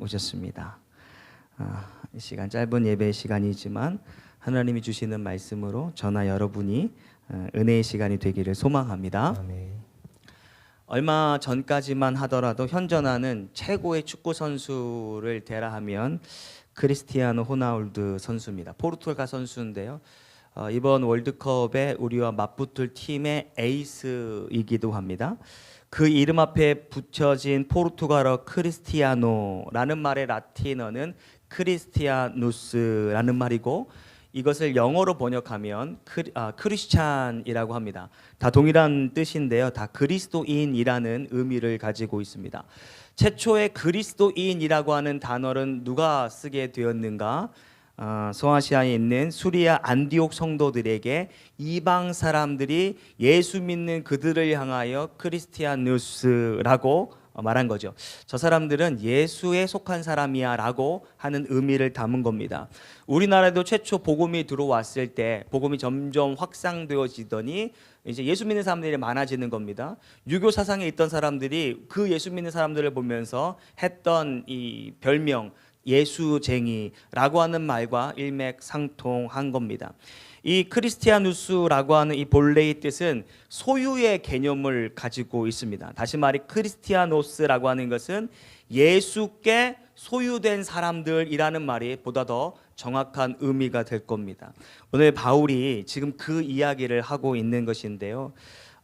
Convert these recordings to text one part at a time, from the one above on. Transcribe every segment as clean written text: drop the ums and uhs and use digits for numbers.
오셨습니다. 이 시간 짧은 예배 시간이지만 하나님이 주시는 말씀으로 저나 여러분이 은혜의 시간이 되기를 소망합니다. 아멘. 얼마 전까지만 하더라도 현존하는 최고의 축구 선수를 대라하면 크리스티아노 호나우두 선수입니다. 포르투갈 선수인데요. 이번 월드컵에 우리와 맞붙을 팀의 에이스이기도 합니다. 그 이름 앞에 붙여진 포르투갈어 크리스티아노라는 말의 라틴어는 크리스티아누스라는 말이고, 이것을 영어로 번역하면 크리스찬이라고 합니다. 다 동일한 뜻인데요. 다 그리스도인이라는 의미를 가지고 있습니다. 최초의 그리스도인이라고 하는 단어는 누가 쓰게 되었는가? 소아시아에 있는 수리아 안디옥 성도들에게 이방 사람들이 예수 믿는 그들을 향하여 크리스티아누스라고 말한 거죠. 저 사람들은 예수에 속한 사람이야 라고 하는 의미를 담은 겁니다. 우리나라에도 최초 복음이 들어왔을 때 복음이 점점 확산되어지더니 이제 예수 믿는 사람들이 많아지는 겁니다. 유교 사상에 있던 사람들이 그 예수 믿는 사람들을 보면서 했던 이 별명 예수쟁이라고 하는 말과 일맥상통한 겁니다. 이 크리스티아누스라고 하는 이 본래의 뜻은 소유의 개념을 가지고 있습니다. 다시 말해 크리스티아노스라고 하는 것은 예수께 소유된 사람들이라는 말이 보다 더 정확한 의미가 될 겁니다. 오늘 바울이 지금 그 이야기를 하고 있는 것인데요.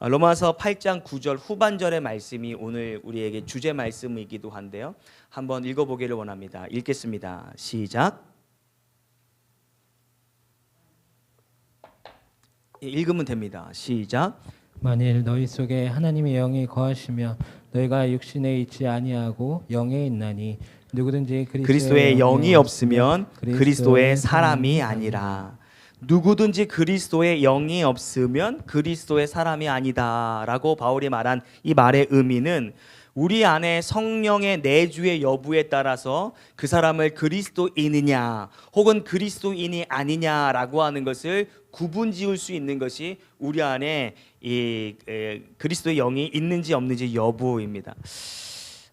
로마서 8장 9절 후반절의 말씀이 오늘 우리에게 주제 말씀이기도 한데요. 한번 읽어보기를 원합니다. 읽겠습니다. 시작. 읽으면 됩니다. 시작. 만일 너희 속에 하나님의 영이 거하시며 너희가 육신에 있지 아니하고 영에 있나니 누구든지 그리스도의 영이 없으면 그리스도의 사람이 아니라. 누구든지 그리스도의 영이 없으면 그리스도의 사람이 아니다라고 바울이 말한 이 말의 의미는 우리 안에 성령의 내주의 여부에 따라서 그 사람을 그리스도인이냐 혹은 그리스도인이 아니냐라고 하는 것을 구분지을 수 있는 것이 우리 안에 이 그리스도의 영이 있는지 없는지 여부입니다.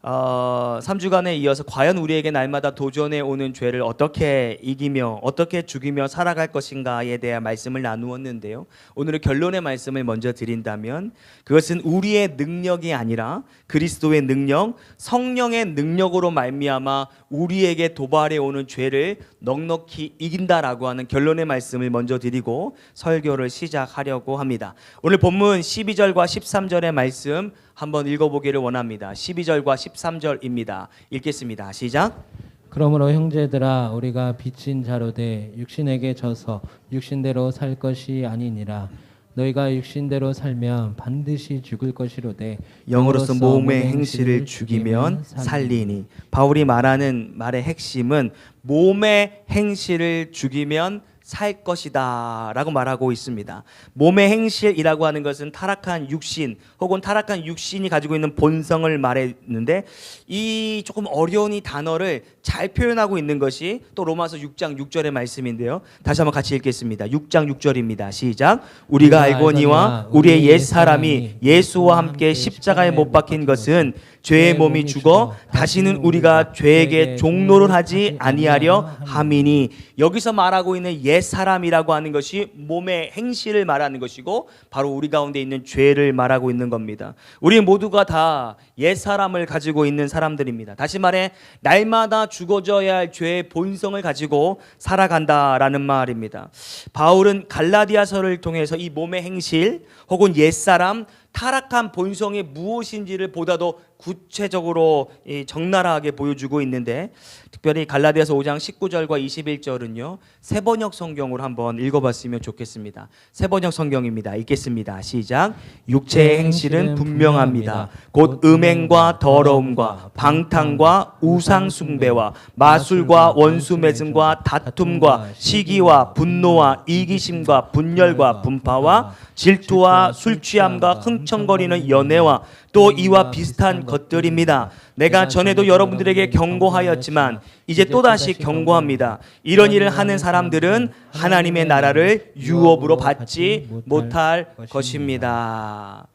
3주간에 이어서 과연 우리에게 날마다 도전해 오는 죄를 어떻게 이기며 어떻게 죽이며 살아갈 것인가에 대한 말씀을 나누었는데요. 오늘은 결론의 말씀을 먼저 드린다면 그것은 우리의 능력이 아니라 그리스도의 능력, 성령의 능력으로 말미암아 우리에게 도발해 오는 죄를 넉넉히 이긴다라고 하는 결론의 말씀을 먼저 드리고 설교를 시작하려고 합니다. 오늘 본문 12절과 13절의 말씀 한번 읽어보기를 원합니다. 12절과 13절입니다. 읽겠습니다. 시작. 그러므로 형제들아 우리가 빚진 자로 돼 육신에게 져서 육신대로 살 것이 아니니라. 너희가 육신대로 살면 반드시 죽을 것이로되 영으로서 몸의 행실을 죽이면 살리니. 바울이 말하는 말의 핵심은 몸의 행실을 죽이면 살 것이다 라고 말하고 있습니다. 몸의 행실이라고 하는 것은 타락한 육신 혹은 타락한 육신이 가지고 있는 본성을 말했는데, 이 조금 어려운 이 단어를 잘 표현하고 있는 것이 또 로마서 6장 6절의 말씀인데요. 다시 한번 같이 읽겠습니다. 6장 6절입니다. 시작. 우리가 알거니와 우리의 옛사람이 예수와 함께 십자가에 못 박힌 것은 죄의 몸이 죽어 다시는 우리가 죄에게 종노를 하지 아니하려 함이니. 여기서 말하고 있는 옛사람이라고 하는 것이 몸의 행실을 말하는 것이고 바로 우리 가운데 있는 죄를 말하고 있는 겁니다. 우리 모두가 다 옛사람을 가지고 있는 사람들입니다. 다시 말해 날마다 죽어져야 할 죄의 본성을 가지고 살아간다라는 말입니다. 바울은 갈라디아서를 통해서 이 몸의 행실 혹은 옛사람, 타락한 본성이 무엇인지를 보다도 구체적으로 적나라하게 보여주고 있는데, 특별히 갈라디아서 5장 19절과 21절은요 새번역 성경으로 한번 읽어봤으면 좋겠습니다. 새번역 성경입니다. 읽겠습니다. 시작. 육체의 행실은 분명합니다. 곧 음행과 더러움과 방탕과 우상 숭배와 마술과 원수 맺음과 다툼과 시기와 분노와 이기심과 분열과 분파와 질투와 술 취함과 흥청거리는 연애와 또 이와 비슷한 것들입니다. 내가 전에도 여러분들에게 경고하였지만 이제 또다시 경고합니다. 이런 일을 하는 사람들은 하나님의 나라를 유업으로 받지 못할 것입니다.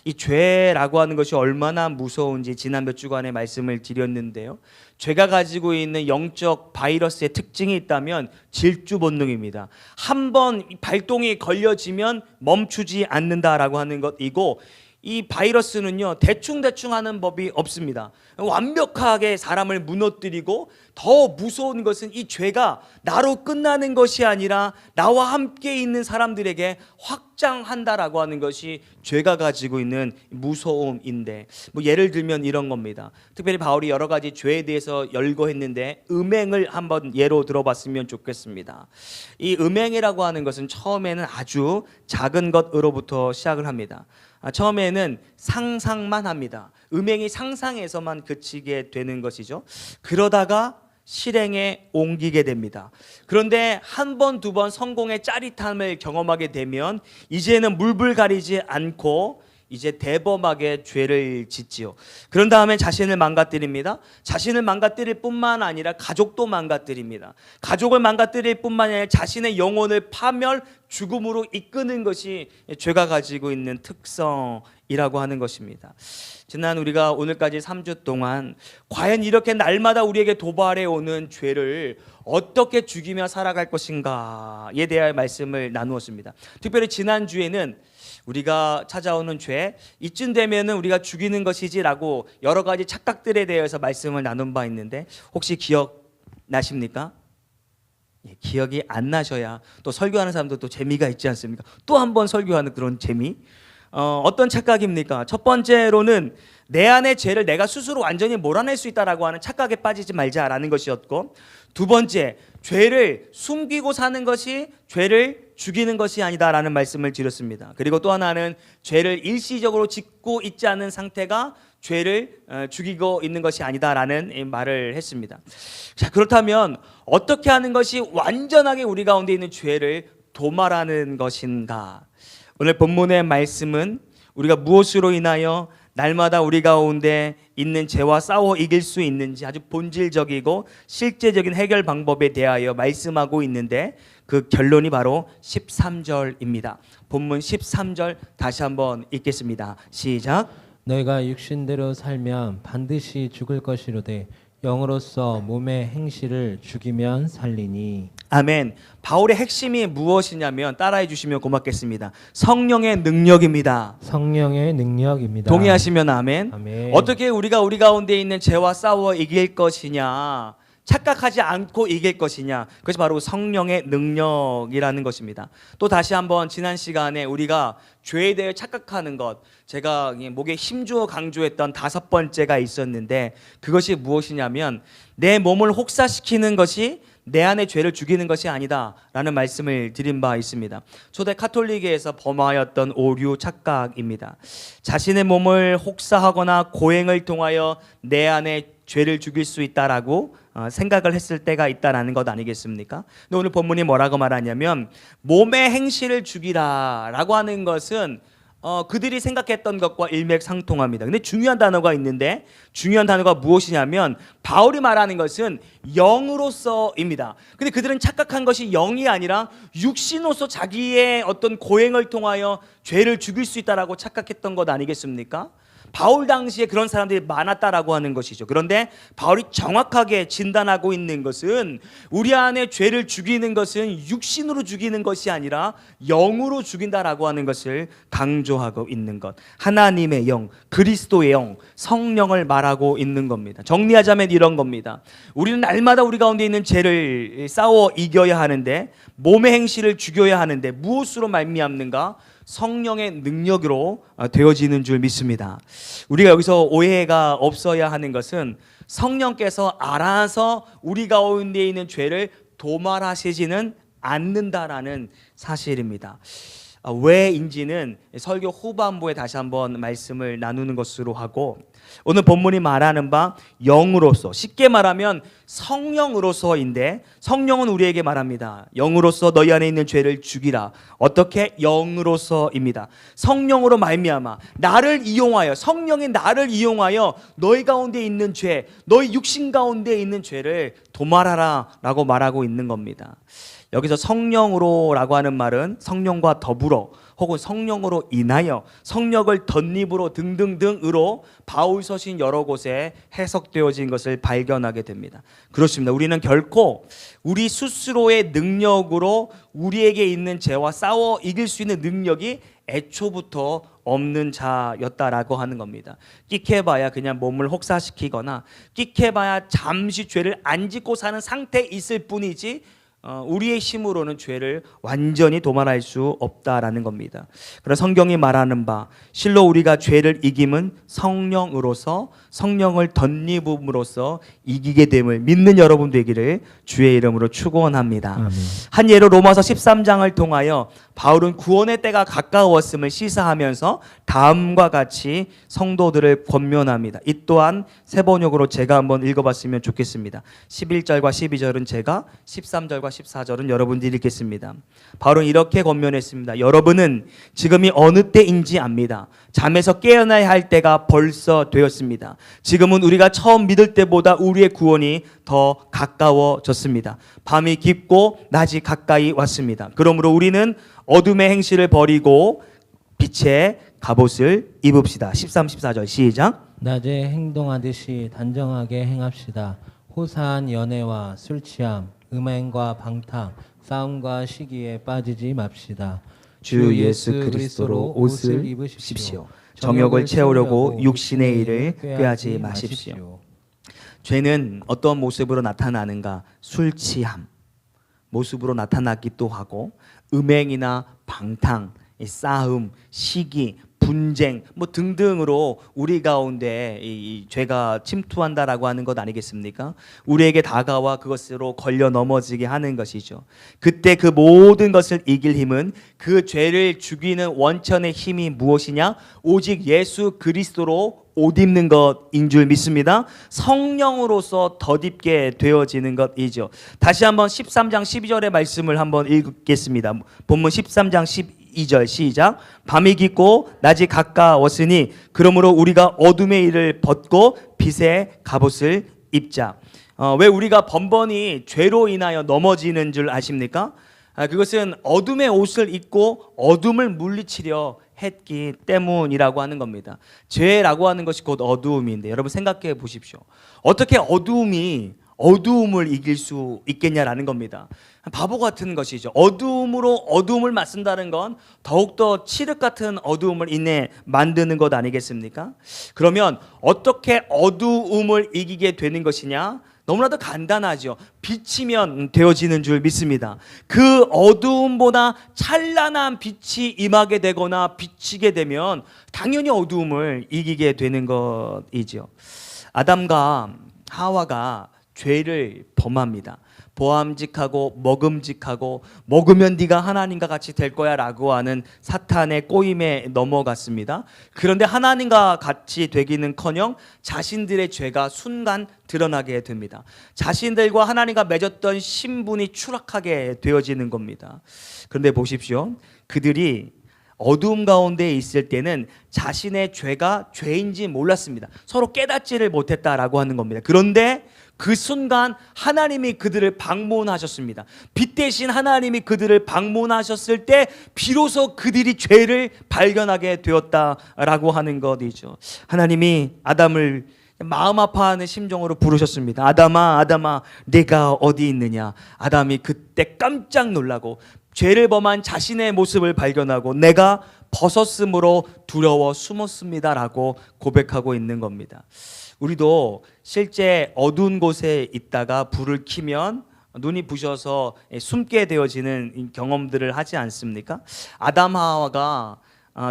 이 죄라고 하는 것이 얼마나 무서운지 지난 몇 주간의 말씀을 드렸는데요. 죄가 가지고 있는 영적 바이러스의 특징이 있다면 질주 본능입니다. 한번 발동이 걸려지면 멈추지 않는다라고 하는 것이고, 이 바이러스는요 대충 하는 법이 없습니다. 완벽하게 사람을 무너뜨리고, 더 무서운 것은 이 죄가 나로 끝나는 것이 아니라 나와 함께 있는 사람들에게 확장한다라고 하는 것이 죄가 가지고 있는 무서움인데, 뭐 예를 들면 이런 겁니다. 특별히 바울이 여러 가지 죄에 대해서 열거했는데 음행을 한번 예로 들어봤으면 좋겠습니다. 이 음행이라고 하는 것은 처음에는 아주 작은 것으로부터 시작을 합니다. 처음에는 상상만 합니다. 음행이 상상에서만 그치게 되는 것이죠. 그러다가 실행에 옮기게 됩니다. 그런데 한 번, 두 번 성공의 짜릿함을 경험하게 되면 이제는 물불 가리지 않고 이제 대범하게 죄를 짓지요. 그런 다음에 자신을 망가뜨립니다. 자신을 망가뜨릴 뿐만 아니라 가족도 망가뜨립니다. 가족을 망가뜨릴 뿐만 아니라 자신의 영혼을 파멸, 죽음으로 이끄는 것이 죄가 가지고 있는 특성이라고 하는 것입니다. 지난 우리가 오늘까지 3주 동안 과연 이렇게 날마다 우리에게 도발해 오는 죄를 어떻게 죽이며 살아갈 것인가에 대한 말씀을 나누었습니다. 특별히 지난주에는 우리가 찾아오는 죄, 이쯤 되면은 우리가 죽이는 것이지라고 여러 가지 착각들에 대해서 말씀을 나눈 바 있는데, 혹시 기억나십니까? 예, 기억이 안 나셔야 또 설교하는 사람도 또 재미가 있지 않습니까? 또 한 번 설교하는 그런 재미. 어떤 착각입니까? 첫 번째로는 내 안의 죄를 내가 스스로 완전히 몰아낼 수 있다라고 하는 착각에 빠지지 말자라는 것이었고, 두 번째, 죄를 숨기고 사는 것이 죄를 죽이는 것이 아니다라는 말씀을 드렸습니다. 그리고 또 하나는 죄를 일시적으로 짓고 있지 않은 상태가 죄를 죽이고 있는 것이 아니다라는 말을 했습니다. 자, 그렇다면 어떻게 하는 것이 완전하게 우리 가운데 있는 죄를 도말하는 것인가? 오늘 본문의 말씀은 우리가 무엇으로 인하여 날마다 우리 가운데 있는 죄와 싸워 이길 수 있는지 아주 본질적이고 실제적인 해결 방법에 대하여 말씀하고 있는데, 그 결론이 바로 13절입니다. 본문 13절 다시 한번 읽겠습니다. 시작. 너희가 육신대로 살면 반드시 죽을 것이로되 영으로서 몸의 행실을 죽이면 살리니. 아멘. 바울의 핵심이 무엇이냐면, 따라해 주시면 고맙겠습니다. 성령의 능력입니다. 성령의 능력입니다. 동의하시면 아멘. 아멘. 어떻게 우리가 우리 가운데 있는 죄와 싸워 이길 것이냐, 착각하지 않고 이길 것이냐, 그것이 바로 성령의 능력이라는 것입니다. 또 다시 한번 지난 시간에 우리가 죄에 대해 착각하는 것, 제가 목에 힘주어 강조했던 5번째가 있었는데, 그것이 무엇이냐면 내 몸을 혹사시키는 것이 내 안의 죄를 죽이는 것이 아니다 라는 말씀을 드린 바 있습니다. 초대 카톨릭에서 범하였던 오류 착각입니다. 자신의 몸을 혹사하거나 고행을 통하여 내 안에 죄를 죽일 수 있다라고 생각을 했을 때가 있다라는 것 아니겠습니까? 근데 오늘 본문이 뭐라고 말하냐면, 몸의 행실을 죽이라 라고 하는 것은 그들이 생각했던 것과 일맥상통합니다. 근데 중요한 단어가 있는데, 중요한 단어가 무엇이냐면 바울이 말하는 것은 영으로서입니다. 근데 그들은 착각한 것이 영이 아니라 육신으로서 자기의 어떤 고행을 통하여 죄를 죽일 수 있다라고 착각했던 것 아니겠습니까? 바울 당시에 그런 사람들이 많았다라고 하는 것이죠. 그런데 바울이 정확하게 진단하고 있는 것은, 우리 안에 죄를 죽이는 것은 육신으로 죽이는 것이 아니라 영으로 죽인다라고 하는 것을 강조하고 있는 것. 하나님의 영, 그리스도의 영, 성령을 말하고 있는 겁니다. 정리하자면 이런 겁니다. 우리는 날마다 우리 가운데 있는 죄를 싸워 이겨야 하는데, 몸의 행실을 죽여야 하는데 무엇으로 말미암는가? 성령의 능력으로 되어지는 줄 믿습니다. 우리가 여기서 오해가 없어야 하는 것은, 성령께서 알아서 우리 가운데 있는 죄를 도말하시지는 않는다라는 사실입니다. 왜인지는 설교 후반부에 다시 한번 말씀을 나누는 것으로 하고, 오늘 본문이 말하는 바 영으로서, 쉽게 말하면 성령으로서인데, 성령은 우리에게 말합니다. 영으로서 너희 안에 있는 죄를 죽이라. 어떻게? 영으로서입니다. 성령으로 말미암아 나를 이용하여, 성령이 나를 이용하여 너희 가운데 있는 죄, 너희 육신 가운데 있는 죄를 도말하라 라고 말하고 있는 겁니다. 여기서 성령으로라고 하는 말은 성령과 더불어 혹은 성령으로 인하여, 성령을 덧입으로 등등등으로 바울 서신 여러 곳에 해석되어진 것을 발견하게 됩니다. 그렇습니다. 우리는 결코 우리 스스로의 능력으로 우리에게 있는 죄와 싸워 이길 수 있는 능력이 애초부터 없는 자였다라고 하는 겁니다. 끽해봐야 그냥 몸을 혹사시키거나 끽해봐야 잠시 죄를 안 짓고 사는 상태에 있을 뿐이지 우리의 힘으로는 죄를 완전히 도말할 수 없다라는 겁니다. 그래서 성경이 말하는 바 실로 우리가 죄를 이김은 성령으로서, 성령을 덧입음으로써 이기게 됨을 믿는 여러분 되기를 주의 이름으로 축원합니다. 아멘. 한 예로 로마서 13장을 통하여 바울은 구원의 때가 가까웠음을 시사하면서 다음과 같이 성도들을 권면합니다. 이 또한 세 번역으로 제가 한번 읽어봤으면 좋겠습니다. 11절과 12절은 제가, 13절과 14절은 여러분들이 읽겠습니다. 바울은 이렇게 권면했습니다. 여러분은 지금이 어느 때인지 압니다. 잠에서 깨어나야 할 때가 벌써 되었습니다. 지금은 우리가 처음 믿을 때보다 우리의 구원이 더 가까워졌습니다. 밤이 깊고 낮이 가까이 왔습니다. 그러므로 우리는 어둠의 행실을 버리고 빛의 갑옷을 입읍시다. 13, 14절 시작. 낮에 행동하듯이 단정하게 행합시다. 호사한 연애와 술 취함, 음행과 방탕, 싸움과 시기에 빠지지 맙시다. 주 예수 그리스도로 옷을 입으십시오. 정욕을 채우려고 육신의 일을 꾀하지 마십시오. 죄는 어떤 모습으로 나타나는가? 술 취함 모습으로 나타나기도 하고, 음행이나 방탕, 싸움, 시기, 분쟁 뭐 등등으로 우리 가운데 이 죄가 침투한다라고 하는 것 아니겠습니까? 우리에게 다가와 그것으로 걸려 넘어지게 하는 것이죠. 그때 그 모든 것을 이길 힘은, 그 죄를 죽이는 원천의 힘이 무엇이냐? 오직 예수 그리스도로 옷 입는 것인 줄 믿습니다. 성령으로서 덧입게 되어지는 것이죠. 다시 한번 13장 12절의 말씀을 한번 읽겠습니다. 본문 13장 12절 시작. 밤이 깊고 낮이 가까웠으니 그러므로 우리가 어둠의 일을 벗고 빛의 갑옷을 입자. 왜 우리가 번번이 죄로 인하여 넘어지는 줄 아십니까? 그것은 어둠의 옷을 입고 어둠을 물리치려 했기 때문이라고 하는 겁니다. 죄라고 하는 것이 곧 어두움인데, 여러분 생각해 보십시오. 어떻게 어두움을 이길 수 있겠냐라는 겁니다. 바보 같은 것이죠. 어두움으로 어두움을 맞선다는 건 더욱더 칠흑 같은 어두움을 인해 만드는 것 아니겠습니까? 그러면 어떻게 어두움을 이기게 되는 것이냐? 너무나도 간단하죠. 빛이면 되어지는 줄 믿습니다. 그 어두움보다 찬란한 빛이 임하게 되거나 비치게 되면 당연히 어두움을 이기게 되는 것이죠. 아담과 하와가 죄를 범합니다. 보암직하고 먹음직하고 먹으면 네가 하나님과 같이 될 거야 라고 하는 사탄의 꼬임에 넘어갔습니다. 그런데 하나님과 같이 되기는커녕 자신들의 죄가 순간 드러나게 됩니다. 자신들과 하나님과 맺었던 신분이 추락하게 되어지는 겁니다. 그런데 보십시오. 그들이 어두움 가운데 있을 때는 자신의 죄가 죄인지 몰랐습니다. 서로 깨닫지를 못했다라고 하는 겁니다. 그런데 그 순간 하나님이 그들을 방문하셨습니다. 빛 대신 하나님이 그들을 방문하셨을 때 비로소 그들이 죄를 발견하게 되었다라고 하는 것이죠. 하나님이 아담을 마음 아파하는 심정으로 부르셨습니다. 아담아, 아담아, 내가 어디 있느냐? 아담이 그때 깜짝 놀라고 죄를 범한 자신의 모습을 발견하고 내가 벗었으므로 두려워 숨었습니다라고 고백하고 있는 겁니다. 우리도 실제 어두운 곳에 있다가 불을 켜면 눈이 부셔서 숨게 되어지는 경험들을 하지 않습니까? 아담 하와가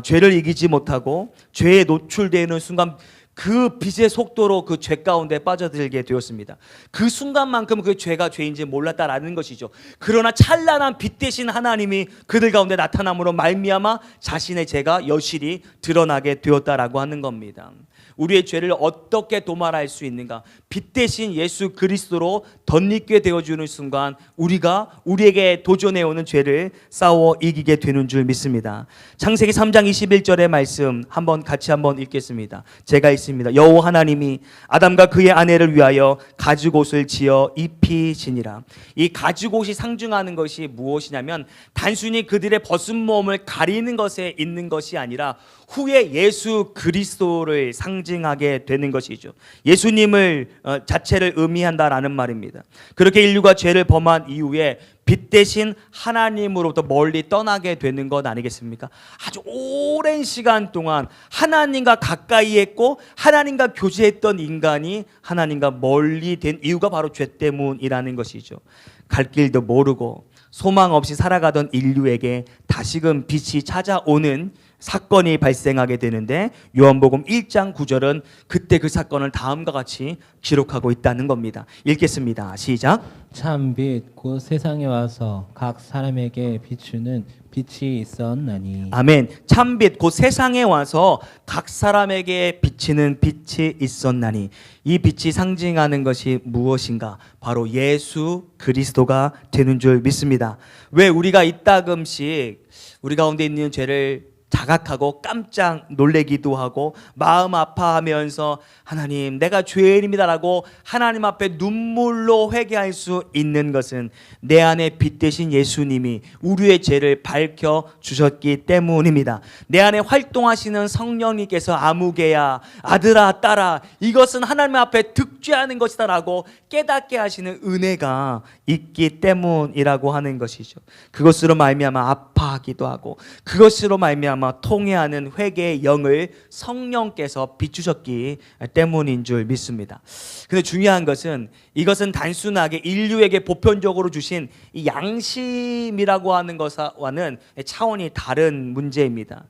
죄를 이기지 못하고 죄에 노출되는 순간 그 빛의 속도로 그 죄 가운데 빠져들게 되었습니다. 그 순간만큼 그 죄가 죄인지 몰랐다라는 것이죠. 그러나 찬란한 빛 대신 하나님이 그들 가운데 나타남으로 말미암아 자신의 죄가 여실히 드러나게 되었다라고 하는 겁니다. 우리의 죄를 어떻게 도말할 수 있는가? 빛 대신 예수 그리스도로 덧입게 되어주는 순간 우리가 우리에게 도전해오는 죄를 싸워 이기게 되는 줄 믿습니다. 창세기 3장 21절의 말씀 같이 한번 읽겠습니다. 제가 읽습니다. 여호와 하나님이 아담과 그의 아내를 위하여 가죽옷을 지어 입히시니라. 이 가죽옷이 상징하는 것이 무엇이냐면 단순히 그들의 벗은 몸을 가리는 것에 있는 것이 아니라 후에 예수 그리스도를 상징하게 되는 것이죠. 예수님을 자체를 의미한다라는 말입니다. 그렇게 인류가 죄를 범한 이후에 빛 대신 하나님으로부터 멀리 떠나게 되는 것 아니겠습니까? 아주 오랜 시간 동안 하나님과 가까이 했고 하나님과 교제했던 인간이 하나님과 멀리 된 이유가 바로 죄 때문이라는 것이죠. 갈 길도 모르고 소망 없이 살아가던 인류에게 다시금 빛이 찾아오는 사건이 발생하게 되는데 요한복음 1장 9절은 그때 그 사건을 다음과 같이 기록하고 있다는 겁니다. 읽겠습니다. 시작. 참빛 곧 세상에 와서 각 사람에게 비추는 빛이 있었나니. 아멘. 참빛 곧 세상에 와서 각 사람에게 비치는 빛이 있었나니. 이 빛이 상징하는 것이 무엇인가? 바로 예수 그리스도가 되는 줄 믿습니다. 왜 우리가 이따금씩 우리 가운데 있는 죄를 자각하고 깜짝 놀래기도 하고 마음 아파하면서 하나님 내가 죄인입니다라고 하나님 앞에 눈물로 회개할 수 있는 것은 내 안에 빛 대신 예수님이 우리의 죄를 밝혀 주셨기 때문입니다. 내 안에 활동하시는 성령님께서 아무개야 아들아 딸아 이것은 하나님 앞에 득죄하는 것이다 라고 깨닫게 하시는 은혜가 있기 때문이라고 하는 것이죠. 그것으로 말미암아 아파하기도 하고 그것으로 말미암아 통해하는 회개의 영을 성령께서 비추셨기 때문인 줄 믿습니다. 근데 중요한 것은 이것은 단순하게 인류에게 보편적으로 주신 이 양심이라고 하는 것과는 차원이 다른 문제입니다.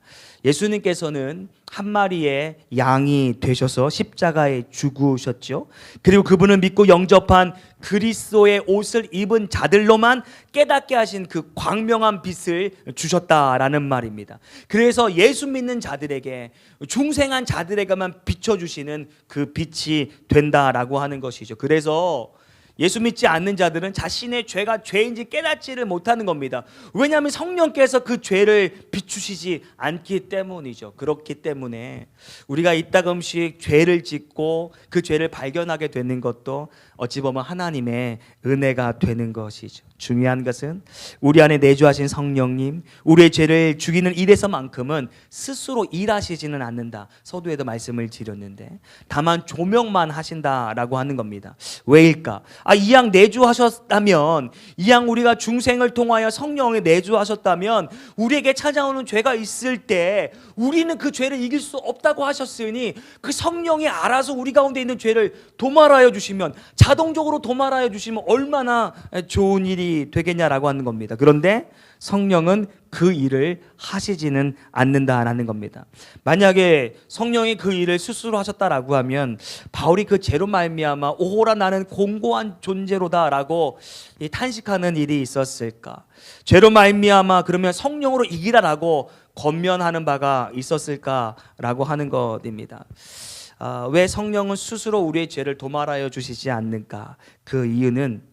예수님께서는 한 마리의 양이 되셔서 십자가에 죽으셨죠. 그리고 그분을 믿고 영접한 그리스도의 옷을 입은 자들로만 깨닫게 하신 그 광명한 빛을 주셨다라는 말입니다. 그래서 예수 믿는 자들에게 중생한 자들에게만 비춰주시는 그 빛이 된다라고 하는 것이죠. 그래서 예수 믿지 않는 자들은 자신의 죄가 죄인지 깨닫지를 못하는 겁니다. 왜냐하면 성령께서 그 죄를 비추시지 않기 때문이죠. 그렇기 때문에 우리가 이따금씩 죄를 짓고 그 죄를 발견하게 되는 것도 어찌 보면 하나님의 은혜가 되는 것이죠. 중요한 것은 우리 안에 내주하신 성령님, 우리의 죄를 죽이는 일에서만큼은 스스로 일하시지는 않는다. 서두에도 말씀을 드렸는데 다만 조명만 하신다라고 하는 겁니다. 왜일까? 이 양 내주하셨다면, 이 양 우리가 중생을 통하여 성령에 내주하셨다면 우리에게 찾아오는 죄가 있을 때 우리는 그 죄를 이길 수 없다고 하셨으니 그 성령이 알아서 우리 가운데 있는 죄를 도말하여 주시면, 자동적으로 도말하여 주시면 얼마나 좋은 일이 되겠냐라고 하는 겁니다. 그런데 성령은 그 일을 하시지는 않는다라는 겁니다. 만약에 성령이 그 일을 스스로 하셨다라고 하면 바울이 그 죄로 말미암아 오호라 나는 공고한 존재로다라고 탄식하는 일이 있었을까? 죄로 말미암아 그러면 성령으로 이기라라고 권면하는 바가 있었을까라고 하는 것입니다. 왜 성령은 스스로 우리의 죄를 도말하여 주시지 않는가? 그 이유는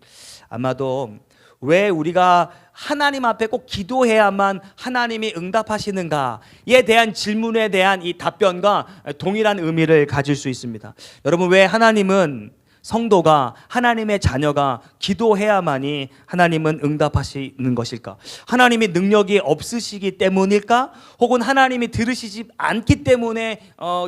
아마도 왜 우리가 하나님 앞에 꼭 기도해야만 하나님이 응답하시는가에 대한 질문에 대한 이 답변과 동일한 의미를 가질 수 있습니다. 여러분, 왜 하나님은 성도가, 하나님의 자녀가 기도해야만이 하나님은 응답하시는 것일까? 하나님이 능력이 없으시기 때문일까? 혹은 하나님이 들으시지 않기 때문에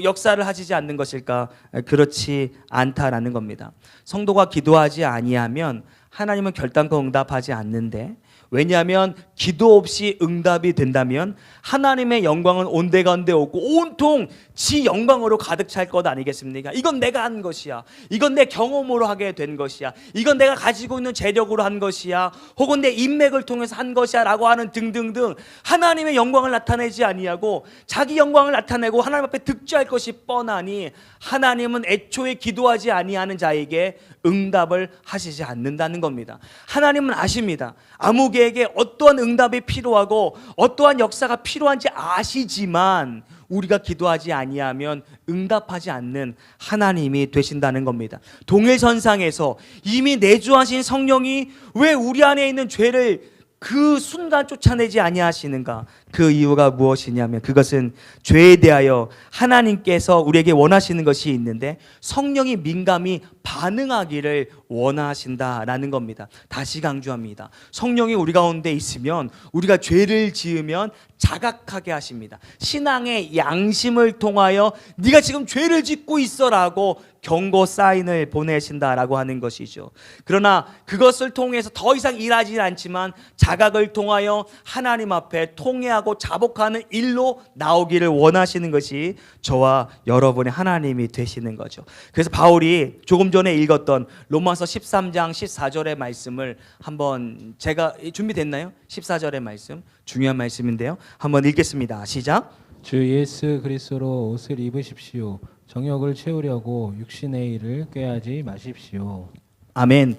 역사를 하시지 않는 것일까? 그렇지 않다라는 겁니다. 성도가 기도하지 아니하면 하나님은 결단코 응답하지 않는데, 왜냐하면 기도 없이 응답이 된다면 하나님의 영광은 온데간데 없고 온통 지 영광으로 가득 찰 것 아니겠습니까? 이건 내가 한 것이야, 이건 내 경험으로 하게 된 것이야, 이건 내가 가지고 있는 재력으로 한 것이야, 혹은 내 인맥을 통해서 한 것이야 라고 하는 등등등 하나님의 영광을 나타내지 아니하고 자기 영광을 나타내고 하나님 앞에 득죄할 것이 뻔하니 하나님은 애초에 기도하지 아니하는 자에게 응답을 하시지 않는다는 겁니다. 하나님은 아십니다. 아무개 우리에게 어떠한 응답이 필요하고 어떠한 역사가 필요한지 아시지만 우리가 기도하지 아니하면 응답하지 않는 하나님이 되신다는 겁니다. 동일선상에서 이미 내주하신 성령이 왜 우리 안에 있는 죄를 그 순간 쫓아내지 아니하시는가? 그 이유가 무엇이냐면 그것은 죄에 대하여 하나님께서 우리에게 원하시는 것이 있는데 성령이 민감히 반응하기를 원하신다라는 겁니다. 다시 강조합니다. 성령이 우리 가운데 있으면 우리가 죄를 지으면 자각하게 하십니다. 신앙의 양심을 통하여 네가 지금 죄를 짓고 있어라고 경고 사인을 보내신다라고 하는 것이죠. 그러나 그것을 통해서 더 이상 일하지 않지만 자각을 통하여 하나님 앞에 통회하고 자복하는 일로 나오기를 원하시는 것이 저와 여러분의 하나님이 되시는 거죠. 그래서 바울이 조금 전에 읽었던 로마서 13장 14절의 말씀을 한번 제가 준비됐나요? 14절의 말씀 중요한 말씀인데요. 한번 읽겠습니다. 시작. 주 예수 그리스도로 옷을 입으십시오. 정욕을 채우려고 육신의 일을 꾀하지 마십시오. 아멘.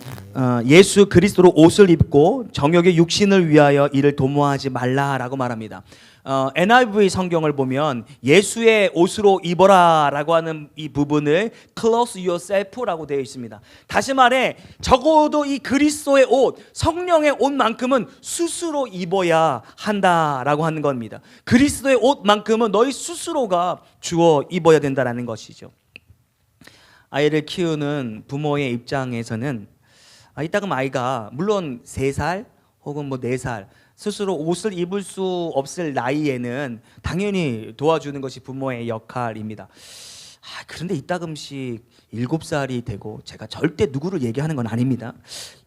예수 그리스도로 옷을 입고 정욕의 육신을 위하여 이를 도모하지 말라라고 말합니다. NIV 성경을 보면 예수의 옷으로 입어라라고 하는 이 부분을 clothe yourself라고 되어 있습니다. 다시 말해 적어도 이 그리스도의 옷, 성령의 옷만큼은 스스로 입어야 한다라고 하는 겁니다. 그리스도의 옷만큼은 너희 스스로가 주어 입어야 된다라는 것이죠. 아이를 키우는 부모의 입장에서는 이따금 아이가 물론 3살 혹은 뭐 4살 스스로 옷을 입을 수 없을 나이에는 당연히 도와주는 것이 부모의 역할입니다. 그런데 이따금씩 7살이 되고 제가 절대 누구를 얘기하는 건 아닙니다.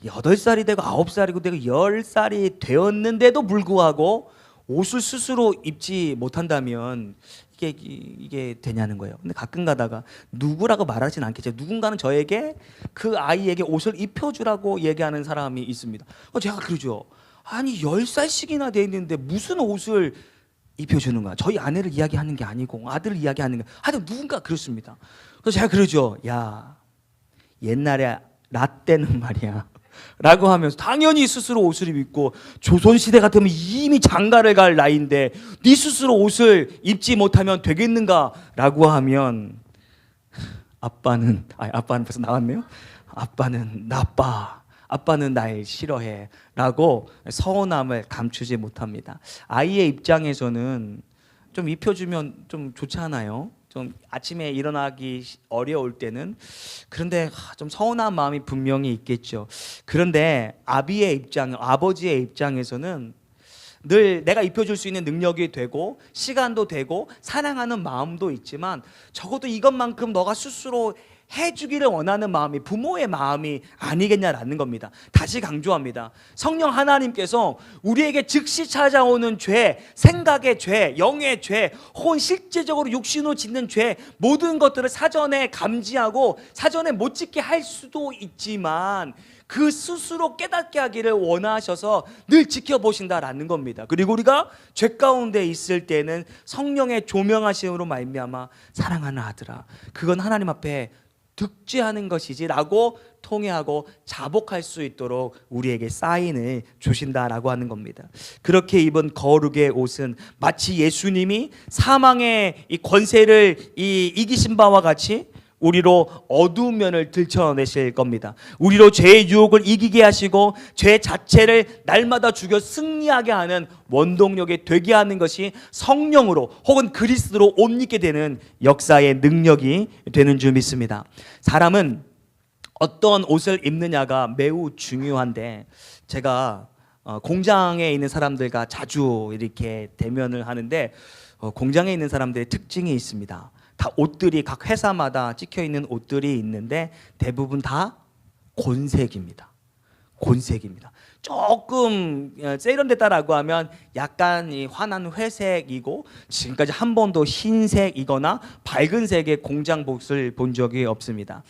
8살이 되고 9살이 되고 10살이 되었는데도 불구하고 옷을 스스로 입지 못한다면 이게 되냐는 거예요. 근데 가끔 가다가 누구라고 말하진 않겠죠. 누군가는 저에게 그 아이에게 옷을 입혀주라고 얘기하는 사람이 있습니다. 제가 그러죠. 아니 10살씩이나 돼 있는데 무슨 옷을 입혀주는가? 저희 아내를 이야기하는 게 아니고 아들을 이야기하는 게 하여튼 누군가 그렇습니다. 그래서 제가 그러죠. 야 옛날에 라떼는 말이야 라고 하면서 당연히 스스로 옷을 입고 조선시대 같으면 이미 장가를 갈 나이인데 네 스스로 옷을 입지 못하면 되겠는가 라고 하면 아빠는 벌써 나왔네요. 아빠는 나빠, 아빠는 날 싫어해 라고 서운함을 감추지 못합니다. 아이의 입장에서는 좀 입혀주면 좀 좋잖아요. 좀 아침에 일어나기 어려울 때는. 그런데 좀 서운한 마음이 분명히 있겠죠. 그런데 아버지의 입장에서는 늘 내가 입혀줄 수 있는 능력이 되고 시간도 되고 사랑하는 마음도 있지만 적어도 이것만큼 너가 스스로 해주기를 원하는 마음이 부모의 마음이 아니겠냐라는 겁니다. 다시 강조합니다. 성령 하나님께서 우리에게 즉시 찾아오는 죄, 생각의 죄, 영의 죄, 혹은 실제적으로 육신으로 짓는 죄, 모든 것들을 사전에 감지하고 사전에 못 짓게 할 수도 있지만 그 스스로 깨닫게 하기를 원하셔서 늘 지켜보신다라는 겁니다. 그리고 우리가 죄 가운데 있을 때는 성령의 조명하심으로 말미암아 사랑하는 아들아, 그건 하나님 앞에 득죄하는 것이지 라고 통회하고 자복할 수 있도록 우리에게 사인을 주신다라고 하는 겁니다. 그렇게 입은 거룩의 옷은 마치 예수님이 사망의 이 권세를 이기신 바와 같이 우리로 어두운 면을 들춰내실 겁니다. 우리로 죄의 유혹을 이기게 하시고 죄 자체를 날마다 죽여 승리하게 하는 원동력이 되게 하는 것이 성령으로 혹은 그리스도로 옷 입게 되는 역사의 능력이 되는 줄 믿습니다. 사람은 어떤 옷을 입느냐가 매우 중요한데 제가 공장에 있는 사람들과 자주 이렇게 대면을 하는데 공장에 있는 사람들의 특징이 있습니다. 다 옷들이 각 회사마다 찍혀 있는 옷들이 있는데 대부분 다 곤색입니다. 곤색입니다. 조금 세련됐다라고 하면 약간 이 환한 회색이고 지금까지 한 번도 흰색이거나 밝은 색의 공장 옷을 본 적이 없습니다.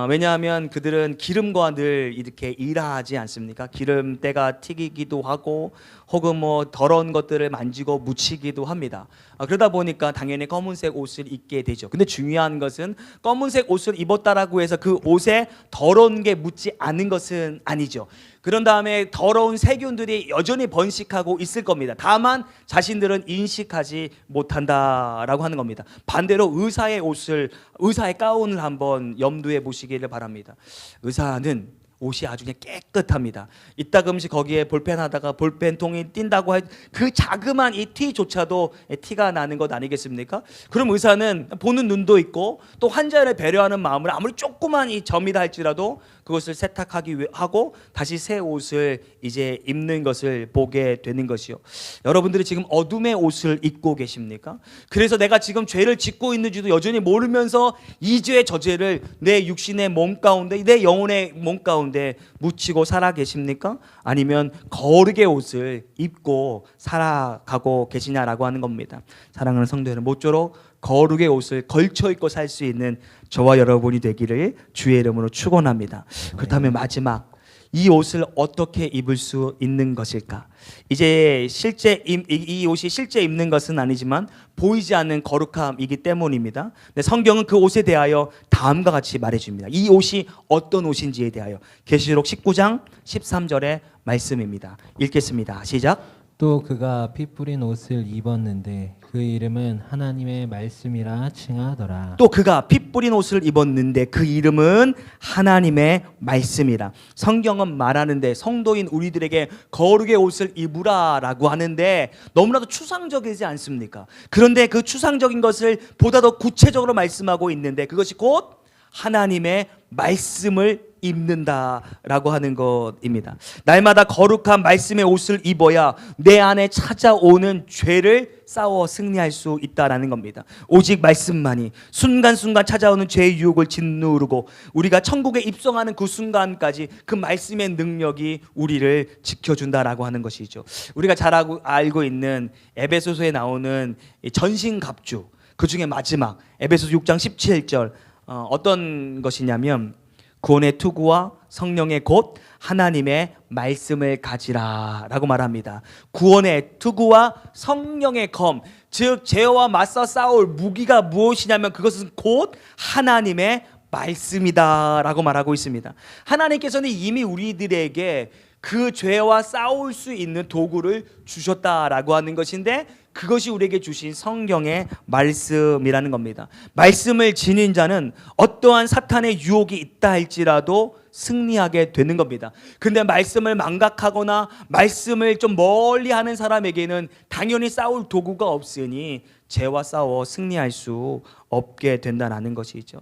왜냐하면 그들은 기름과 늘 이렇게 일하지 않습니까? 기름때가 튀기기도 하고 혹은 뭐 더러운 것들을 만지고 묻히기도 합니다. 그러다 보니까 당연히 검은색 옷을 입게 되죠. 근데 중요한 것은 검은색 옷을 입었다라고 해서 그 옷에 더러운 게 묻지 않은 것은 아니죠. 그런 다음에 더러운 세균들이 여전히 번식하고 있을 겁니다. 다만 자신들은 인식하지 못한다라고 하는 겁니다. 반대로 의사의 가운을 한번 염두에 보시기를 바랍니다. 의사는 옷이 아주 그냥 깨끗합니다. 이따금씩 거기에 볼펜 하다가 볼펜통이 띈다고 그 자그마한 이 티조차도 티가 나는 것 아니겠습니까? 그럼 의사는 보는 눈도 있고 또 환자를 배려하는 마음으로 아무리 조그만 이 점이다 할지라도 그것을 세탁하기 하고 다시 새 옷을 이제 입는 것을 보게 되는 것이요. 여러분들이 지금 어둠의 옷을 입고 계십니까? 그래서 내가 지금 죄를 짓고 있는지도 여전히 모르면서 이 죄의 저죄를 내 육신의 몸 가운데 내 영혼의 몸 가운데 묻히고 살아 계십니까? 아니면 거룩의 옷을 입고 살아가고 계시냐라고 하는 겁니다. 사랑하는 성도 여러분, 모쪼록 거룩의 옷을 걸쳐 입고 살 수 있는 저와 여러분이 되기를 주의 이름으로 축원합니다. 그렇다면 마지막 이 옷을 어떻게 입을 수 있는 것일까? 이제 실제 이 옷이 실제 입는 것은 아니지만 보이지 않는 거룩함이기 때문입니다. 근데 성경은 그 옷에 대하여 다음과 같이 말해줍니다. 이 옷이 어떤 옷인지에 대하여 계시록 19장 13절의 말씀입니다. 읽겠습니다. 시작. 또 그가 피 뿌린 옷을 입었는데 그 이름은 하나님의 말씀이라 칭하더라. 또 그가 피 뿌린 옷을 입었는데 그 이름은 하나님의 말씀이라. 성경은 말하는데 성도인 우리들에게 거룩의 옷을 입으라라고 하는데 너무나도 추상적이지 않습니까? 그런데 그 추상적인 것을 보다 더 구체적으로 말씀하고 있는데 그것이 곧 하나님의 말씀을 입는다라고 하는 것입니다. 날마다 거룩한 말씀의 옷을 입어야 내 안에 찾아오는 죄를 싸워 승리할 수 있다라는 겁니다. 오직 말씀만이 순간순간 찾아오는 죄의 유혹을 짓누르고 우리가 천국에 입성하는 그 순간까지 그 말씀의 능력이 우리를 지켜준다라고 하는 것이죠. 우리가 잘 알고 있는 에베소서에 나오는 전신갑주, 그 중에 마지막 에베소서 6장 17절 어떤 것이냐면 구원의 투구와 성령의 곧 하나님의 말씀을 가지라 라고 말합니다. 구원의 투구와 성령의 검, 즉 죄와 맞서 싸울 무기가 무엇이냐면 그것은 곧 하나님의 말씀이다 라고 말하고 있습니다. 하나님께서는 이미 우리들에게 그 죄와 싸울 수 있는 도구를 주셨다라고 하는 것인데 그것이 우리에게 주신 성경의 말씀이라는 겁니다. 말씀을 지닌 자는 어떠한 사탄의 유혹이 있다 할지라도 승리하게 되는 겁니다. 근데 말씀을 망각하거나 말씀을 좀 멀리 하는 사람에게는 당연히 싸울 도구가 없으니 죄와 싸워 승리할 수 없게 된다는 것이죠.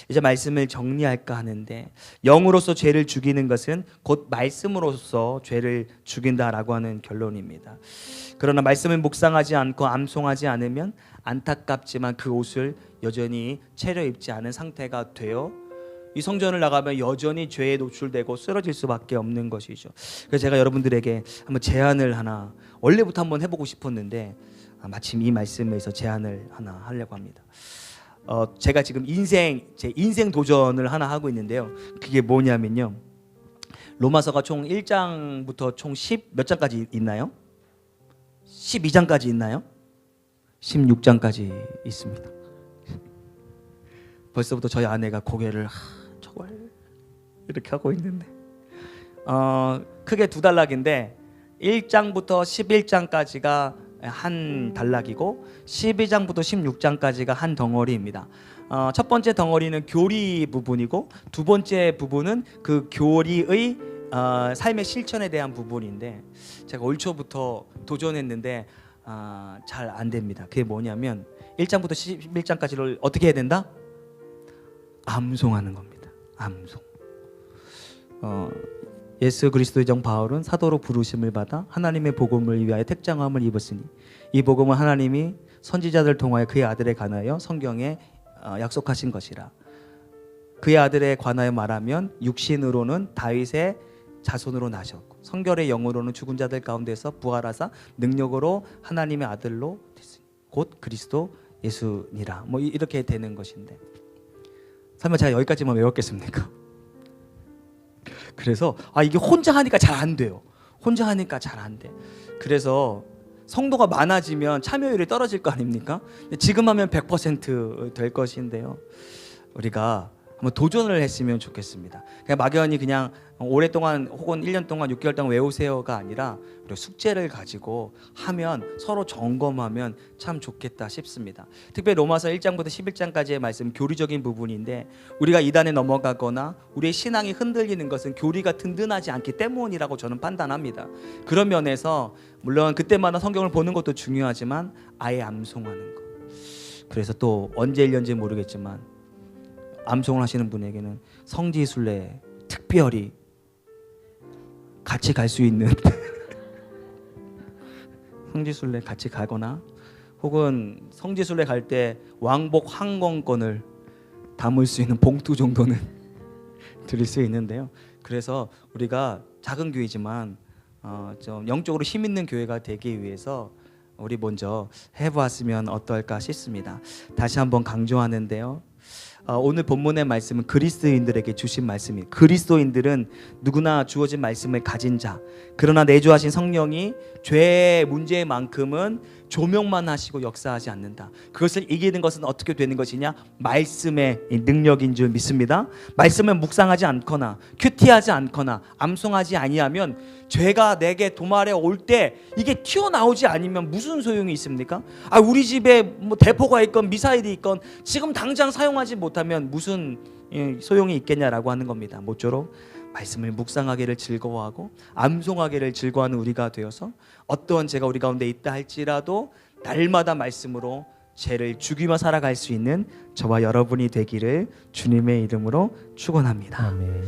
이제 말씀을 정리할까 하는데 영으로서 죄를 죽이는 것은 곧 말씀으로서 죄를 죽인다라고 하는 결론입니다. 그러나 말씀을 묵상하지 않고 암송하지 않으면 안타깝지만 그 옷을 여전히 차려입지 않은 상태가 되어 이 성전을 나가면 여전히 죄에 노출되고 쓰러질 수밖에 없는 것이죠. 그래서 제가 여러분들에게 한번 제안을 하나 원래부터 한번 해보고 싶었는데 마침 이 말씀에서 제안을 하나 하려고 합니다. 제가 지금 제 인생 도전을 하나 하고 있는데요. 그게 뭐냐면요. 로마서가 총 1장부터 총 10 몇 장까지 있나요? 12장까지 있나요? 16장까지 있습니다. 벌써부터 저희 아내가 고개를 저걸 이렇게 하고 있는데 크게 두 단락인데 1장부터 11장까지가 한 단락이고 12장부터 16장까지가 한 덩어리입니다. 첫 번째 덩어리는 교리 부분이고 두 번째 부분은 그 교리의 삶의 실천에 대한 부분인데 제가 올 초부터 도전했는데 잘 안 됩니다. 그게 뭐냐면 1장부터 11장까지를 어떻게 해야 된다? 암송하는 겁니다. 암송. 예수 그리스도의 종 바울은 사도로 부르심을 받아 하나님의 복음을 위하여 택장함을 입었으니 이 복음은 하나님이 선지자들 통하여 그의 아들에 관하여 성경에 약속하신 것이라. 그의 아들에 관하여 말하면 육신으로는 다윗의 자손으로 나셨고 성결의 영으로는 죽은 자들 가운데서 부활하사 능력으로 하나님의 아들로 됐으니 곧 그리스도 예수니라. 뭐 이렇게 되는 것인데 설마 제가 여기까지만 외웠겠습니까? 그래서 이게 혼자 하니까 잘 안 돼요. 혼자 하니까 잘 안 돼. 그래서 성도가 많아지면 참여율이 떨어질 거 아닙니까? 지금 하면 100%될 것인데요. 우리가 한번 도전을 했으면 좋겠습니다. 그냥 막연히 그냥 오랫동안 혹은 1년 동안 6개월 동안 외우세요가 아니라 우리가 숙제를 가지고 하면 서로 점검하면 참 좋겠다 싶습니다. 특별히 로마서 1장부터 11장까지의 말씀 교리적인 부분인데 우리가 이단에 넘어가거나 우리의 신앙이 흔들리는 것은 교리가 든든하지 않기 때문이라고 저는 판단합니다. 그런 면에서 물론 그때마다 성경을 보는 것도 중요하지만 아예 암송하는 것. 그래서 또 언제 일년지 모르겠지만 암송을 하시는 분에게는 성지순례 특별히 같이 갈 수 있는 성지순례 같이 가거나 혹은 성지순례 갈 때 왕복 항공권을 담을 수 있는 봉투 정도는 드릴 수 있는데요. 그래서 우리가 작은 교회지만 좀 영적으로 힘 있는 교회가 되기 위해서 우리 먼저 해보았으면 어떨까 싶습니다. 다시 한번 강조하는데요. 오늘 본문의 말씀은 그리스도인들에게 주신 말씀이에요. 그리스도인들은 누구나 주어진 말씀을 가진 자. 그러나 내주하신 성령이 죄의 문제만큼은 조명만 하시고 역사하지 않는다. 그것을 이기는 것은 어떻게 되는 것이냐? 말씀의 능력인 줄 믿습니다. 말씀을 묵상하지 않거나 큐티하지 않거나 암송하지 아니하면 죄가 내게 도말해 올 때 이게 튀어나오지 않으면 무슨 소용이 있습니까? 우리 집에 뭐 대포가 있건 미사일이 있건 지금 당장 사용하지 못하면 무슨 소용이 있겠냐라고 하는 겁니다. 모쪼록 말씀을 묵상하기를 즐거워하고 암송하기를 즐거워하는 우리가 되어서 어떠한 죄가 우리 가운데 있다 할지라도 날마다 말씀으로 죄를 죽이며 살아갈 수 있는 저와 여러분이 되기를 주님의 이름으로 축원합니다. 아멘.